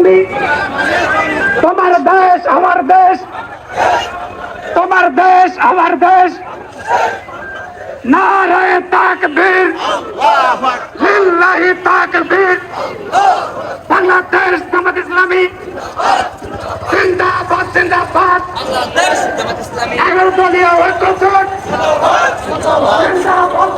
ভূমি, তোমার দেশ আমার দেশ, তোমার দেশ আমার দেশ। নারায়ে তাকবীর, লিল্লাহি তাকবীর। বাংলাদেশ জামাত ইসলামী জিন্দাবাদ জিন্দাবাদ। 11 দলীয় ঐক্যজোট জিন্দাবাদ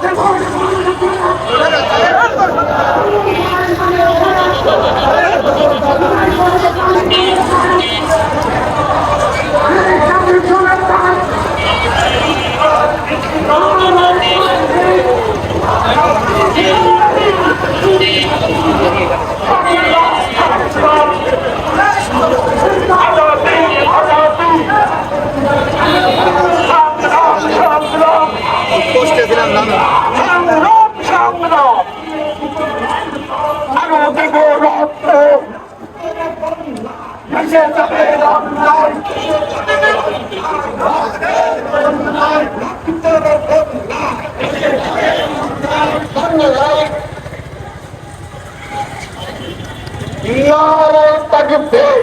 নারায়ে তাকবীর,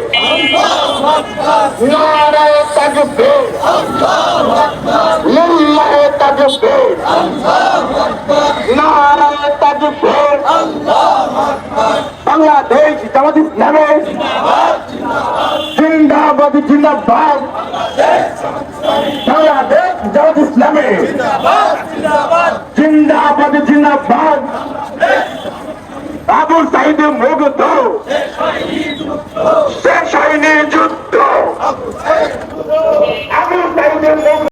নারায়ে তাকবীর, লিল্লাহি তাকবীর, নারায়ে তাকবীর। বাংলাদেশ জামাত ইসলামী জিন্দাবাদ জিন্দাবাদ। বাংলাদেশ জামাত ইসলামী জিন্দাবাদ জিন্দাবাদ। আবু সাইদ মুগ্ধ, শেষ হয়নি যুদ্ধ,